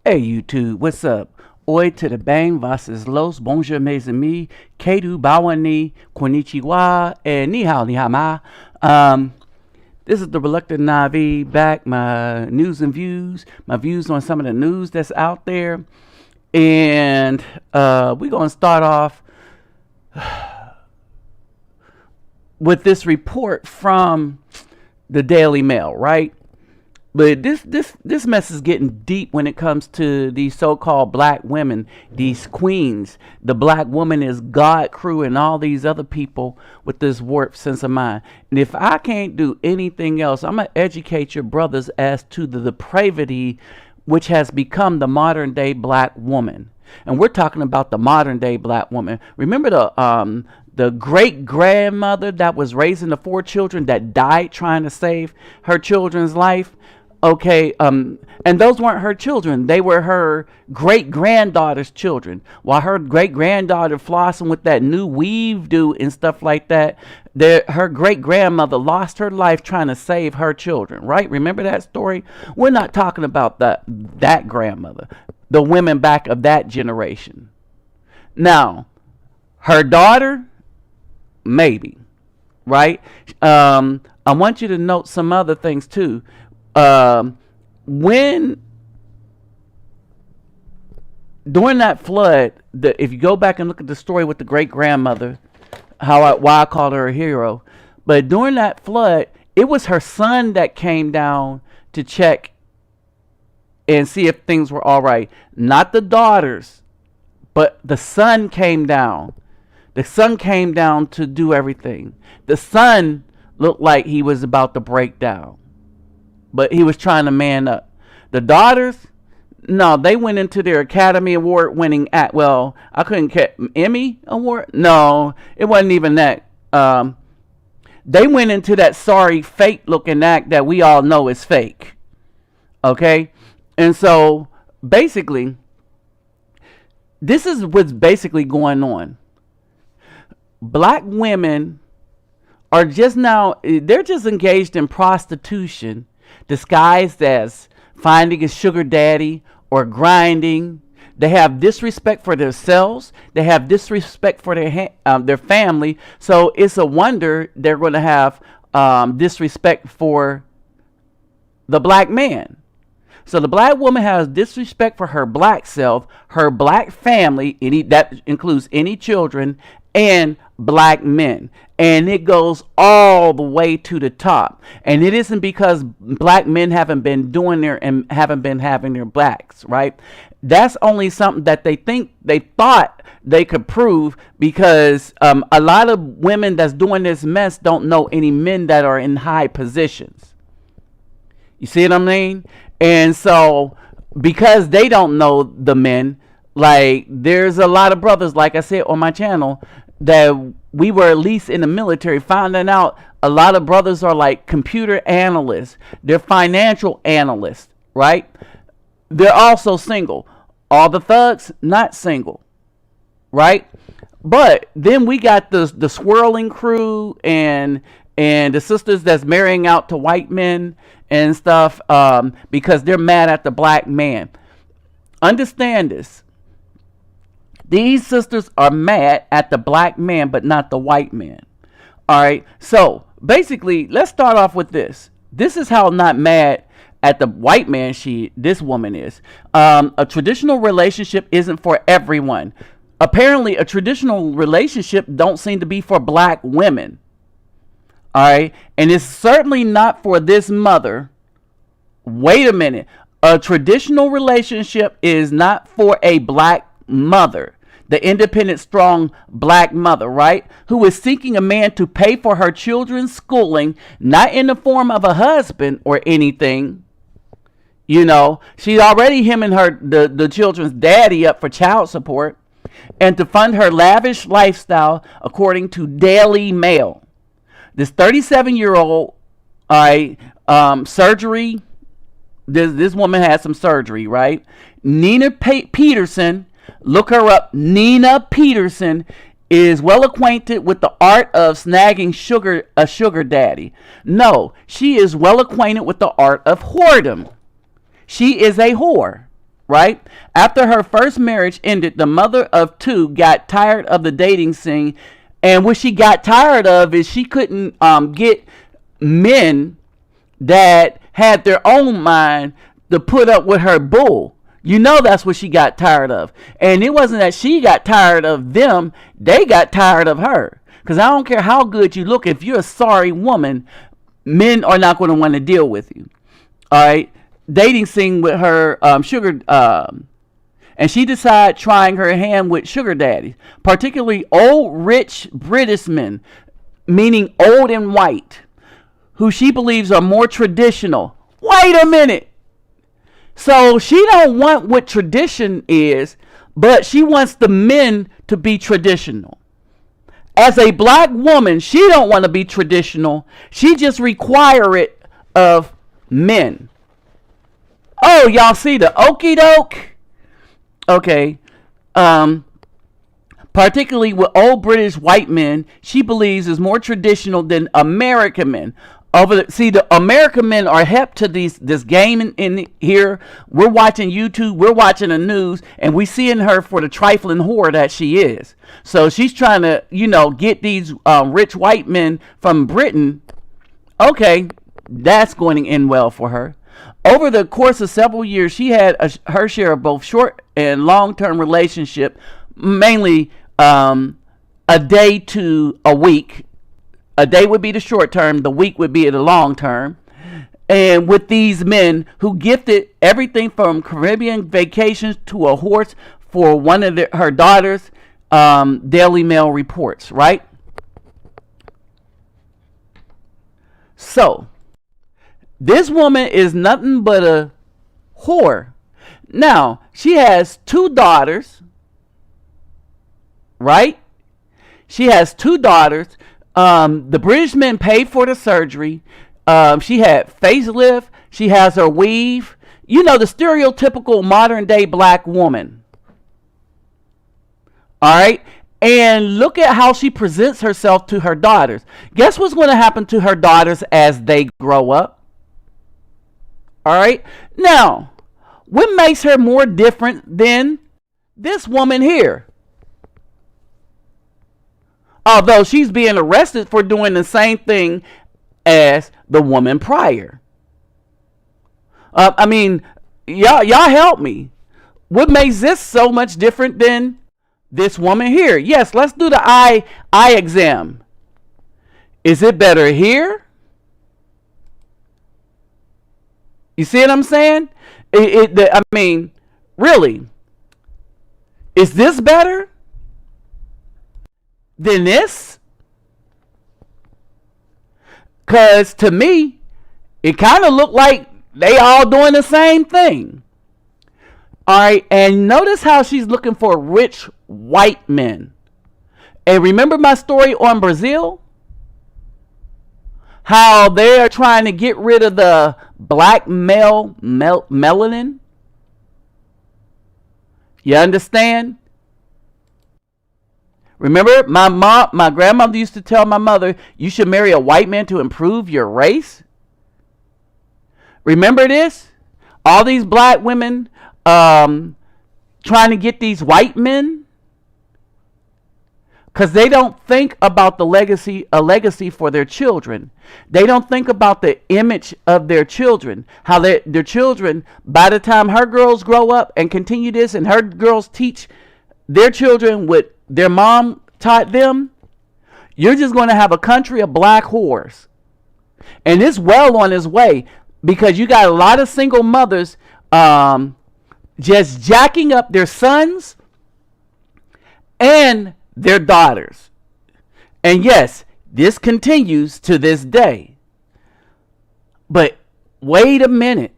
Hey YouTube, what's up? Oi to the bang versus los, bonjour mes amis, kedu bawani, konnichiwa, and ni hao ma. This is the Reluctant Navi back, my news and views, my views on some of the news that's out there. And we're going to start off with this report from the Daily Mail, right? But this mess is getting deep when it comes to these so-called black women, these queens. The black woman is God crew and all these other people with this warped sense of mind. And if I can't do anything else, I'm going to educate your brothers as to the depravity which has become the modern day black woman. And we're talking about the modern day black woman. Remember the great grandmother that was raising the 4 children that died trying to save her children's life? Okay, and those weren't her children. They were her great-granddaughter's children. While her great-granddaughter flossing with that new weave do and stuff like that, her great-grandmother lost her life trying to save her children, right? Remember that story? We're not talking about that grandmother, the women back of that generation. Now, her daughter, maybe, right? I want you to note some other things, too. When during that flood, if you go back and look at the story with the great grandmother, why I call her a hero, but during that flood, it was her son that came down to check and see if things were all right. Not the daughters, but the son came down. The son came down to do everything. The son looked like he was about to break down, but he was trying to man up. The daughters, no, they went into their Academy Award winning act. Well, I couldn't get Emmy Award. No, it wasn't even that. They went into that sorry, fake looking act that we all know is fake. Okay. And so basically, this is what's basically going on. Black women are they're just engaged in prostitution, disguised as finding a sugar daddy or grinding. They have disrespect for themselves. They have disrespect for their family. So it's a wonder they're going to have disrespect for the black man. So the black woman has disrespect for her black self, her black family, that includes any children, and black men. And it goes all the way to the top. And it isn't because black men haven't been doing and haven't been having their blacks, right? That's only something that they thought they could prove, because a lot of women that's doing this mess don't know any men that are in high positions. You see what I mean? And so because they don't know the men, like there's a lot of brothers, like I said on my channel, that we were at least in the military, finding out a lot of brothers are like computer analysts. They're financial analysts, right? They're also single. All the thugs, not single, right? But then we got the swirling crew and the sisters that's marrying out to white men and stuff, because they're mad at the black man. Understand this. These sisters are mad at the black man, but not the white man. All right. So basically, let's start off with this. This is how not mad at the white man this woman is. A traditional relationship isn't for everyone. Apparently, a traditional relationship don't seem to be for black women. All right. And it's certainly not for this mother. Wait a minute. A traditional relationship is not for a black mother. The independent, strong black mother, right? Who is seeking a man to pay for her children's schooling, not in the form of a husband or anything. You know, she's already hemming the children's daddy up for child support, and to fund her lavish lifestyle, according to Daily Mail. This 37-year-old, surgery. This woman had some surgery, right? Nina Peterson. Look her up. Nina Peterson is well acquainted with the art of snagging a sugar daddy. No, she is well acquainted with the art of whoredom. She is a whore. right? After her first marriage ended, the mother of two got tired of the dating scene. And what she got tired of is she couldn't get men that had their own mind to put up with her bull. You know, that's what she got tired of. And it wasn't that she got tired of them, they got tired of her. Because I don't care how good you look, if you're a sorry woman, men are not going to want to deal with you. All right? Dating scene with her and she decided trying her hand with sugar daddies, particularly old rich British men, meaning old and white, who she believes are more traditional. Wait a minute. So she don't want what tradition is, but she wants the men to be traditional. As a black woman, she don't want to be traditional. She just require it of men. Oh, y'all see the okie doke? Okay. Particularly with old British white men, she believes is more traditional than American men. The American men are hep to this game in here. We're watching YouTube, we're watching the news, and we seeing her for the trifling whore that she is. So she's trying to, get these rich white men from Britain. Okay, that's going to end well for her. Over the course of several years, she had her share of both short and long-term relationship, mainly a day to a week. A day would be the short term, the week would be the long term. And with these men who gifted everything from Caribbean vacations to a horse for one of her daughters, Daily Mail reports, right? So, this woman is nothing but a whore. Now, she has two daughters, right? She has two daughters. The British men paid for the surgery. She had facelift. She has her weave. The stereotypical modern day black woman. All right. And look at how she presents herself to her daughters. Guess what's going to happen to her daughters as they grow up? All right. Now, what makes her more different than this woman here? Although she's being arrested for doing the same thing as the woman prior. Y'all help me. What makes this so much different than this woman here? Yes, let's do the eye exam. Is it better here? You see what I'm saying? Really? Is this better than this? Because to me, it kind of looked like they all doing the same thing. All right, and notice how she's looking for rich white men. And remember my story on Brazil? How they're trying to get rid of the black male melanin? You understand? Remember, my grandmother used to tell my mother, you should marry a white man to improve your race. Remember this? All these black women trying to get these white men, because they don't think about a legacy for their children. They don't think about the image of their children. How their children, by the time her girls grow up and continue this, and her girls teach their children what their mom taught them, you're just going to have a country of black whores. And it's well on its way, because you got a lot of single mothers just jacking up their sons and their daughters. And yes, this continues to this day. But wait a minute.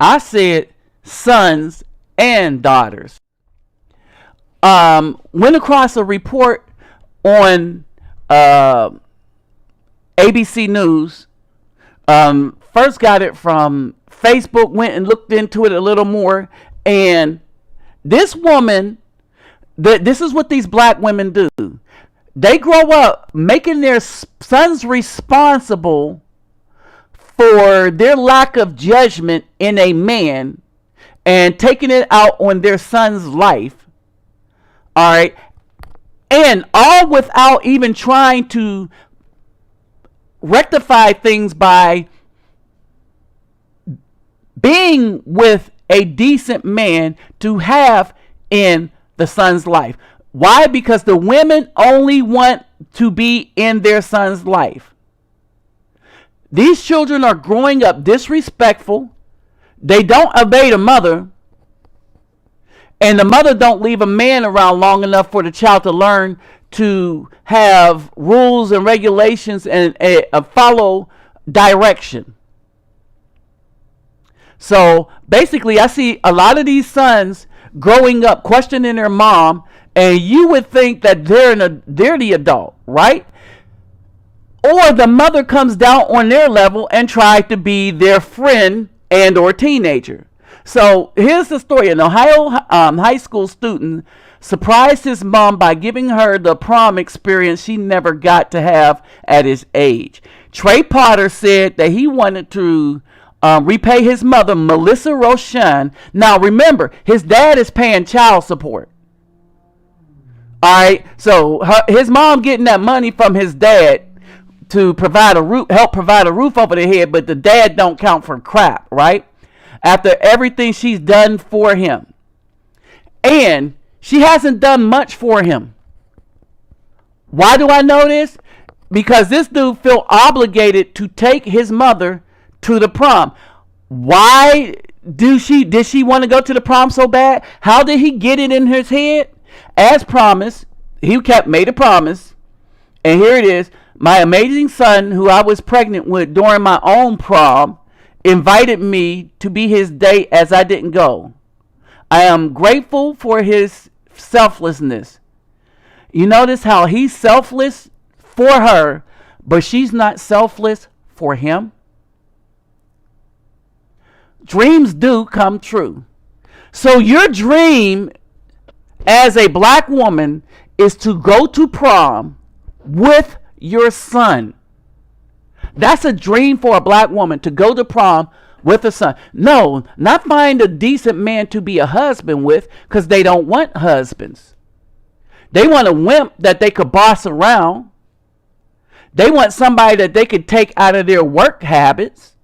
I said sons and daughters. Went across a report on ABC News. First got it from Facebook, went and looked into it a little more, and this woman, this is what these black women do. They grow up making their sons responsible for their lack of judgment in a man and taking it out on their son's life. All right. And all without even trying to rectify things by being with a decent man to have in the son's life. Why? Because the women only want to be in their son's life. These children are growing up disrespectful. They don't obey the mother. And the mother don't leave a man around long enough for the child to learn to have rules and regulations and follow direction. So basically, I see a lot of these sons growing up questioning their mom, and you would think that they're the adult, right? Or the mother comes down on their level and tries to be their friend and or teenager. So here's the story. An Ohio high school student surprised his mom by giving her the prom experience she never got to have at his age. Trey Potter said that he wanted to repay his mother, Melissa Roshan. Now remember, his dad is paying child support. All right, so his mom getting that money from his dad to provide help provide a roof over their head, but the dad don't count for crap, right? After everything she's done for him. And she hasn't done much for him. Why do I know this? Because this dude felt obligated to take his mother to the prom. Why did she want to go to the prom so bad? How did he get it in his head? As promised, he made a promise. And here it is. My amazing son, who I was pregnant with during my own prom, invited me to be his date as I didn't go. I am grateful for his selflessness. You notice how he's selfless for her, but she's not selfless for him? Dreams do come true. So your dream as a black woman is to go to prom with your son. That's a dream for a black woman, to go to prom with a son. No, not find a decent man to be a husband with, because they don't want husbands. They want a wimp that they could boss around. They want somebody that they could take out of their work habits.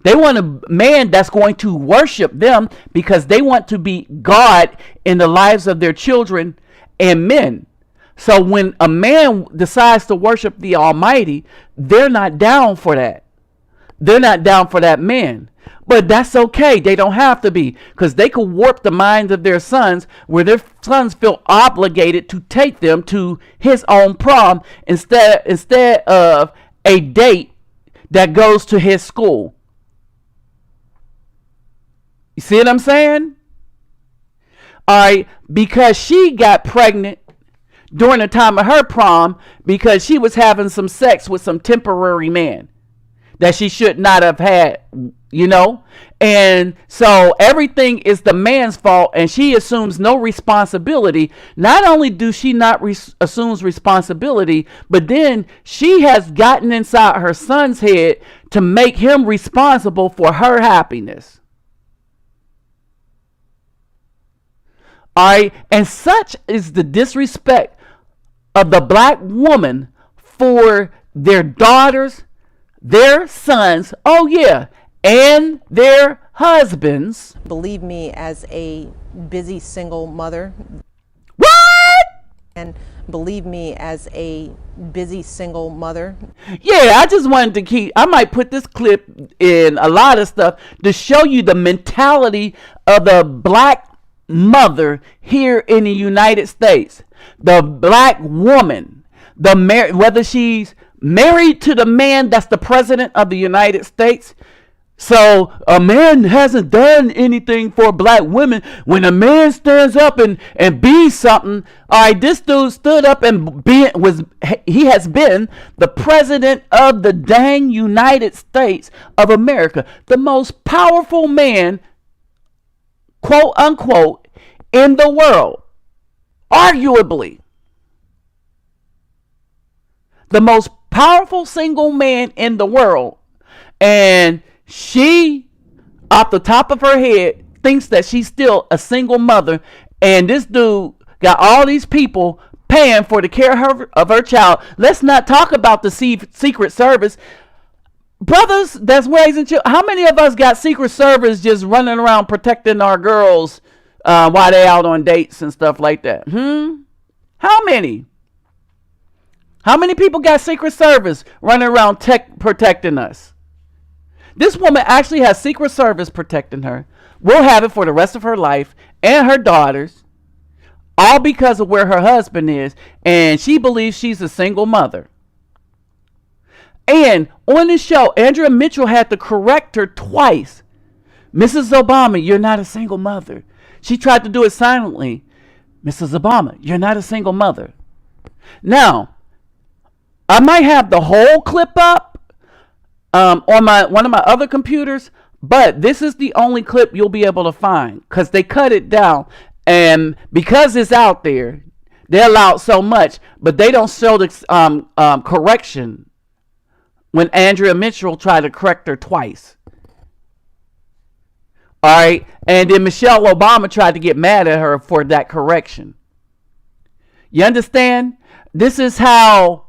They want a man that's going to worship them, because they want to be God in the lives of their children and men. So when a man decides to worship the Almighty, they're not down for that. They're not down for that man. But that's okay. They don't have to be, because they could warp the minds of their sons, where their sons feel obligated to take them to his own prom instead of a date that goes to his school. You see what I'm saying? All right, because she got pregnant during the time of her prom because she was having some sex with some temporary man that she should not have had, you know? And so everything is the man's fault, and she assumes no responsibility. Not only do she not assumes responsibility, but then she has gotten inside her son's head to make him responsible for her happiness. All right, and such is the disrespect of the black woman for their daughters, their sons, oh yeah, and their husbands. Believe me, as a busy single mother. What? And believe me, as a busy single mother. Yeah, I just wanted to I might put this clip in a lot of stuff to show you the mentality of the black mother here in the United States. The black woman, whether she's married to the man that's the president of the United States. So a man hasn't done anything for black women. When a man stands up and be something, all right, this dude stood up and he has been the president of the dang United States of America, the most powerful man, quote unquote, in the world. Arguably the most powerful single man in the world, And she, off the top of her head, thinks that she's still a single mother. And this dude got all these people paying for the care of her child. Let's not talk about the Secret Service. Brothers that's raising children. How many of us got Secret Service just running around protecting our girls while they out on dates and stuff like that? How many? How many people got Secret Service running around protecting us? This woman actually has Secret Service protecting her. Will have it for the rest of her life and her daughters, all because of where her husband is, and she believes she's a single mother. And on this show, Andrea Mitchell had to correct her twice. Mrs. Obama, you're not a single mother. She tried to do it silently. Mrs. Obama, you're not a single mother. Now, I might have the whole clip up on one of my other computers, but this is the only clip you'll be able to find because they cut it down. And because it's out there, they allow so much, but they don't show the correction when Andrea Mitchell tried to correct her twice. All right. And then Michelle Obama tried to get mad at her for that correction. You understand? This is how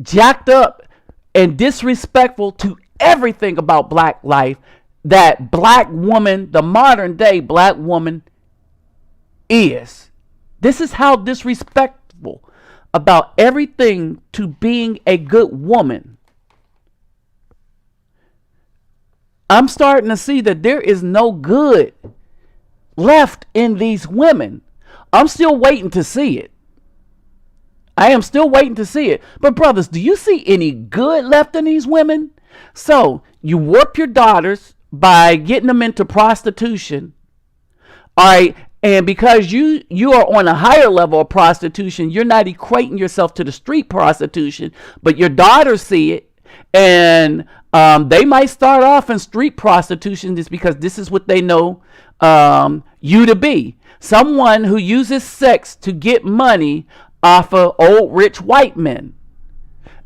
jacked up and disrespectful to everything about black life that black woman, the modern day black woman, is. This is how disrespectful about everything to being a good woman. I'm starting to see that there is no good left in these women. I'm still waiting to see it. I am still waiting to see it. But brothers, do you see any good left in these women? So you warp your daughters by getting them into prostitution. All right. And because you are on a higher level of prostitution, you're not equating yourself to the street prostitution, but your daughters see it. And they might start off in street prostitution just because this is what they know you to be. Someone who uses sex to get money off of old rich white men.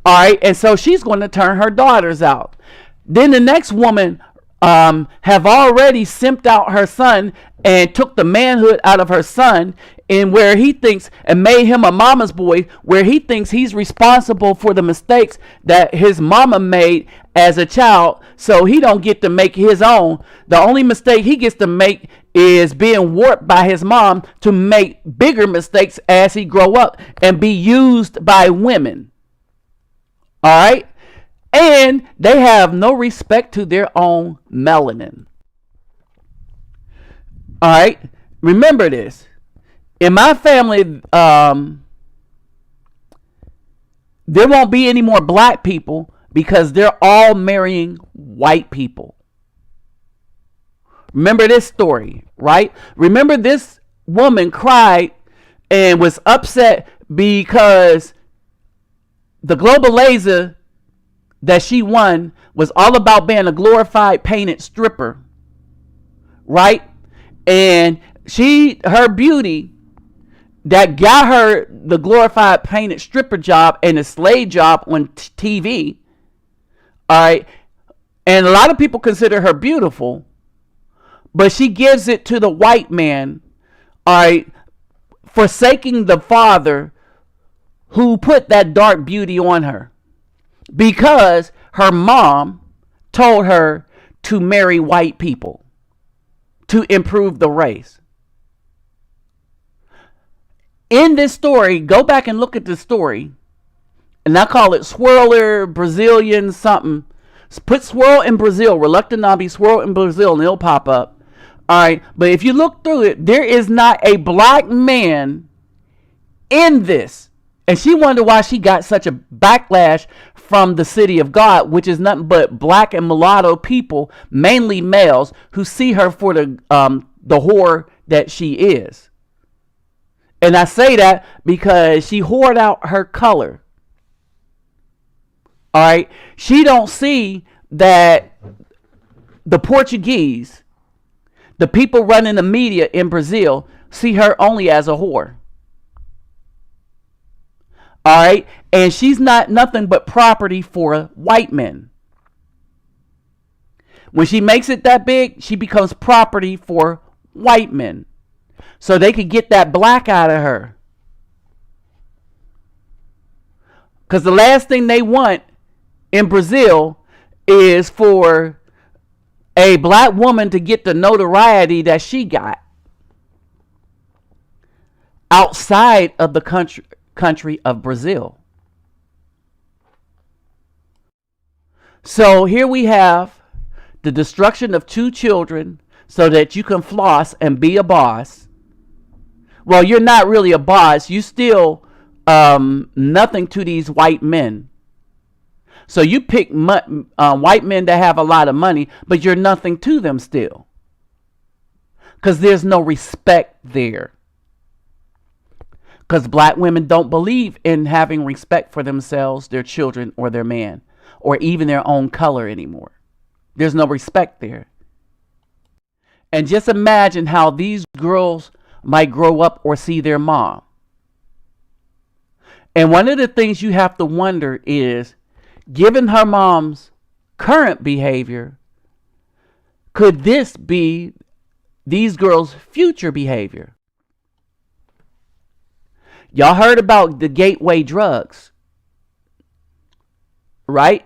All right. And so she's going to turn her daughters out. Then the next woman have already simped out her son and took the manhood out of her son, and where he thinks and made him a mama's boy, where he thinks he's responsible for the mistakes that his mama made as a child, so he don't get to make his own. The only mistake he gets to make is being warped by his mom to make bigger mistakes as he grow up and be used by women. All right. And they have no respect to their own melanin. All right. Remember this. In my family, there won't be any more black people because they're all marrying white people. Remember this story, right? Remember this woman cried and was upset because the Globalizer that she won was all about being a glorified painted stripper, right? And her beauty that got her the glorified painted stripper job and the slave job on TV, all right? And a lot of people consider her beautiful, but she gives it to the white man, all right, forsaking the father who put that dark beauty on her. Because her mom told her to marry white people to improve the race. In this story, go back and look at the story, and I call it Swirler Brazilian something. Put swirl in Brazil, reluctant Nabi, swirl in Brazil, and it'll pop up. All right, but if you look through it, there is not a black man in this. And she wondered why she got such a backlash from the city of God, which is nothing but black and mulatto people, mainly males, who see her for the whore that she is. And I say that because she whored out her color. All right. She don't see that the Portuguese, the people running the media in Brazil, see her only as a whore. All right. And she's not nothing but property for white men. When she makes it that big, she becomes property for white men. So they could get that black out of her. Because the last thing they want in Brazil is for a black woman to get the notoriety that she got outside of the country of Brazil. So here we have the destruction of 2 children so that you can floss and be a boss. Well, you're not really a boss. You still nothing to these white men. So you pick white men that have a lot of money, but you're nothing to them still. Because there's no respect there. Because black women don't believe in having respect for themselves, their children, or their man, or even their own color anymore. There's no respect there. And just imagine how these girls might grow up or see their mom. And one of the things you have to wonder is, given her mom's current behavior, could this be these girls' future behavior? Y'all heard about the gateway drugs, right?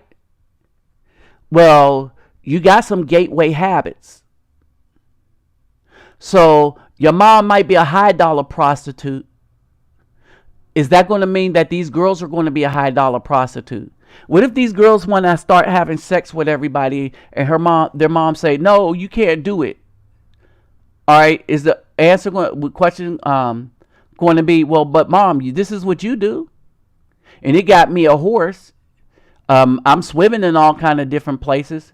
Well, you got some gateway habits. So your mom might be a high dollar prostitute. Is that going to mean that these girls are going to be a high dollar prostitute? What if these girls want to start having sex with everybody and their mom say, no, you can't do it? All right. Is the question going to be, well, but mom, this is what you do. And it got me a horse. I'm swimming in all kind of different places.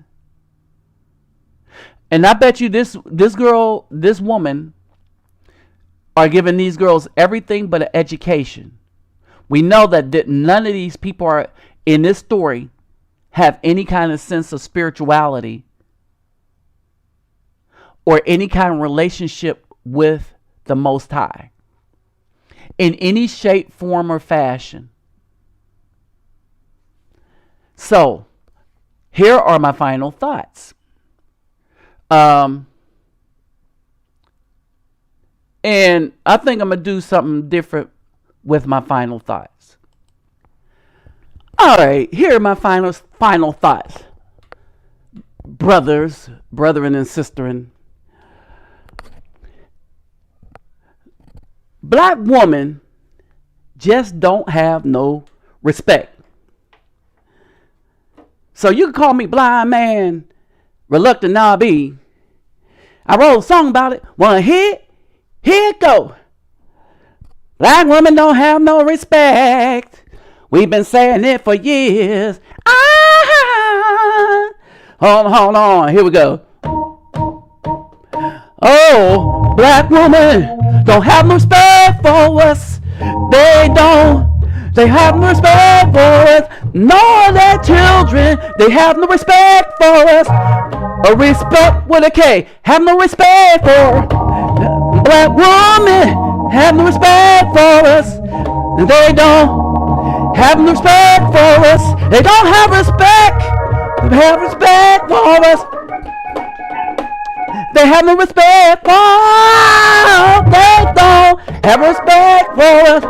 And I bet you this woman are giving these girls everything but an education. We know that none of these people are in this story have any kind of sense of spirituality or any kind of relationship with the Most High in any shape, form, or fashion. So, here are my final thoughts. And I think I'm going to do something different with my final thoughts. All right, here are my final thoughts. Brethren and sisterin. Black women just don't have no respect. So you can call me blind man, reluctant Nabi. I wrote a song about it. One hit. Here it go. Black women don't have no respect. We've been saying it for years. Hold on. Here we go. Oh, black women don't have no respect for us. They have no respect for us. Nor their children. They have no respect for us. A respect with a K. Have no respect for black women. Have no respect for us. They don't have no respect for us. They don't have respect. They have respect for us. They have no respect for us. They don't have respect for us.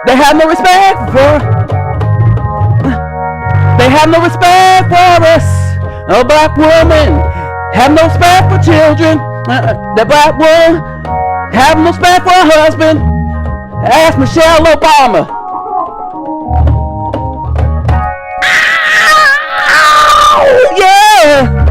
They have no respect for. They have no respect for us. No black women have no respect for children. The black woman have no respect for her husband. Ask Michelle Obama. Oh, yeah.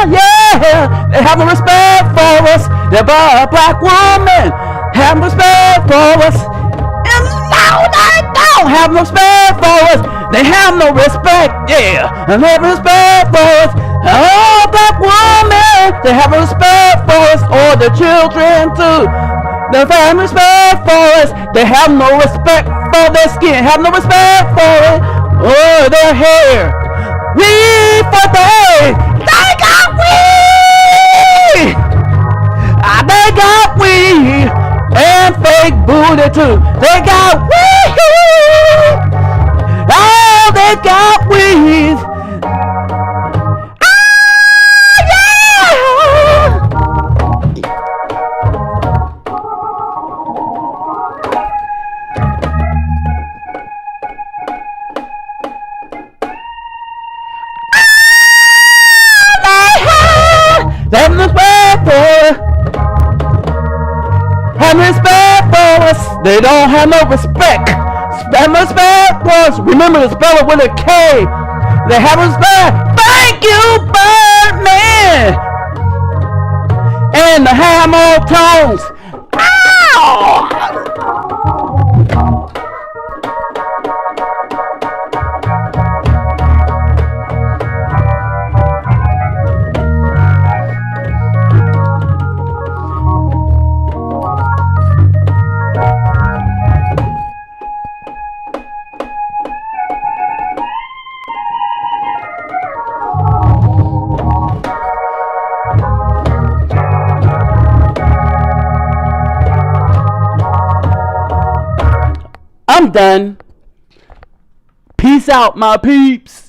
Yeah. They have no respect for us. The black woman have no respect for us. And no, they don't have no respect for us. They have no respect, yeah. And they have respect for us. Oh, black women, they have respect for us. Or the children too. They have respect for us. They have no respect for their skin. Have no respect for it. Or their hair. We for they. They got we. They got we. And fake booty too. They got we. Oh, They don't have no respect. Spell my spell was, remember to spell it with a K. They have respect. Thank you, Birdman. And the hammer tones. Ow! I'm done. Peace out, my peeps.